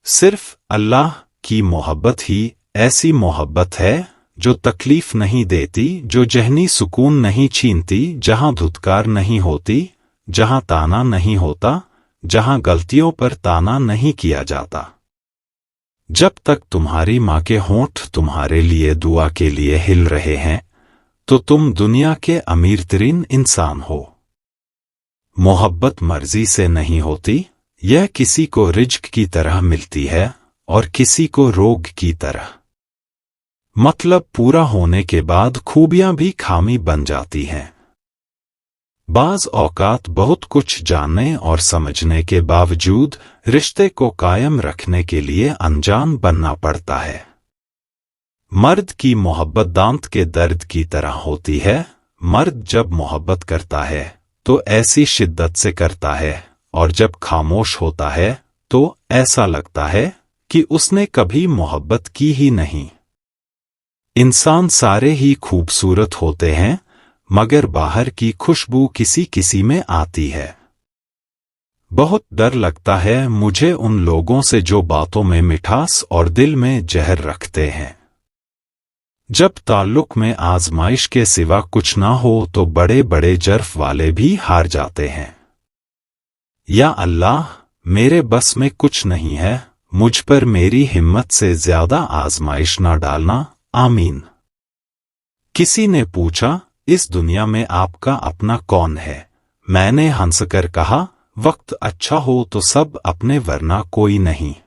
صرف اللہ کی محبت ہی ایسی محبت ہے جو تکلیف نہیں دیتی، جو ذہنی سکون نہیں چھینتی، جہاں دھتکار نہیں ہوتی، جہاں تانا نہیں ہوتا، جہاں غلطیوں پر تانا نہیں کیا جاتا۔ جب تک تمہاری ماں کے ہونٹ تمہارے لیے دعا کے لیے ہل رہے ہیں تو تم دنیا کے امیر ترین انسان ہو۔ محبت مرضی سے نہیں ہوتی، یہ کسی کو رزق کی طرح ملتی ہے اور کسی کو روگ کی طرح۔ مطلب پورا ہونے کے بعد خوبیاں بھی خامی بن جاتی ہیں۔ بعض اوقات بہت کچھ جاننے اور سمجھنے کے باوجود رشتے کو قائم رکھنے کے لیے انجان بننا پڑتا ہے۔ مرد کی محبت دانت کے درد کی طرح ہوتی ہے۔ مرد جب محبت کرتا ہے تو ایسی شدت سے کرتا ہے، اور جب خاموش ہوتا ہے تو ایسا لگتا ہے کہ اس نے کبھی محبت کی ہی نہیں۔ انسان سارے ہی خوبصورت ہوتے ہیں، مگر باہر کی خوشبو کسی کسی میں آتی ہے۔ بہت ڈر لگتا ہے مجھے ان لوگوں سے جو باتوں میں مٹھاس اور دل میں زہر رکھتے ہیں۔ جب تعلق میں آزمائش کے سوا کچھ نہ ہو تو بڑے بڑے جرف والے بھی ہار جاتے ہیں۔ یا اللہ، میرے بس میں کچھ نہیں ہے، مجھ پر میری ہمت سے زیادہ آزمائش نہ ڈالنا، آمین۔ کسی نے پوچھا، اس دنیا میں آپ کا اپنا کون ہے؟ میں نے ہنس کر کہا، وقت اچھا ہو تو سب اپنے ورنہ کوئی نہیں۔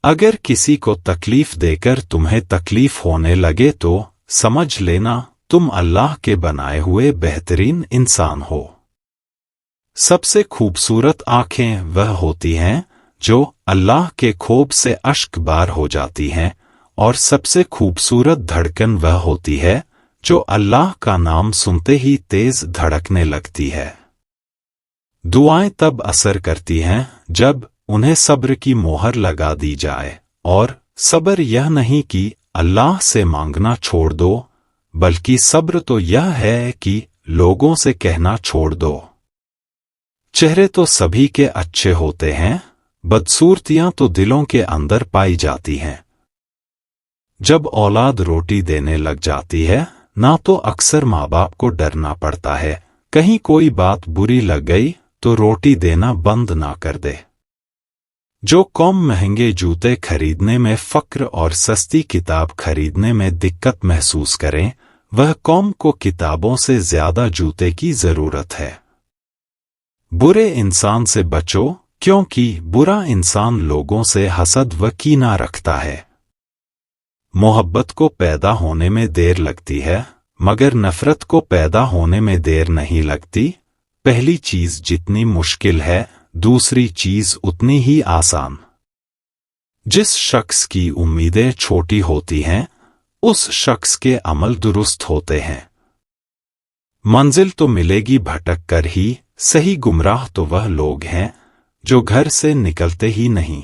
اگر کسی کو تکلیف دے کر تمہیں تکلیف ہونے لگے تو سمجھ لینا تم اللہ کے بنائے ہوئے بہترین انسان ہو۔ سب سے خوبصورت آنکھیں وہ ہوتی ہیں جو اللہ کے خوب سے اشک بار ہو جاتی ہیں، اور سب سے خوبصورت دھڑکن وہ ہوتی ہے جو اللہ کا نام سنتے ہی تیز دھڑکنے لگتی ہے۔ دعائیں تب اثر کرتی ہیں جب انہیں صبر کی مہر لگا دی جائے، اور صبر یہ نہیں کہ اللہ سے مانگنا چھوڑ دو، بلکہ صبر تو یہ ہے کہ لوگوں سے کہنا چھوڑ دو۔ چہرے تو سبھی کے اچھے ہوتے ہیں، بدصورتیاں تو دلوں کے اندر پائی جاتی ہیں۔ جب اولاد روٹی دینے لگ جاتی ہے نہ تو اکثر ماں باپ کو ڈرنا پڑتا ہے کہیں کوئی بات بری لگ گئی تو روٹی دینا بند نہ کر دے۔ جو قوم مہنگے جوتے خریدنے میں فقر اور سستی کتاب خریدنے میں دقت محسوس کریں، وہ قوم کو کتابوں سے زیادہ جوتے کی ضرورت ہے۔ برے انسان سے بچو، کیونکہ برا انسان لوگوں سے حسد و کینہ رکھتا ہے۔ محبت کو پیدا ہونے میں دیر لگتی ہے، مگر نفرت کو پیدا ہونے میں دیر نہیں لگتی۔ پہلی چیز جتنی مشکل ہے، دوسری چیز اتنی ہی آسان۔ جس شخص کی امیدیں چھوٹی ہوتی ہیں، اس شخص کے عمل درست ہوتے ہیں۔ منزل تو ملے گی بھٹک کر ہی، صحیح گمراہ تو وہ لوگ ہیں جو گھر سے نکلتے ہی نہیں۔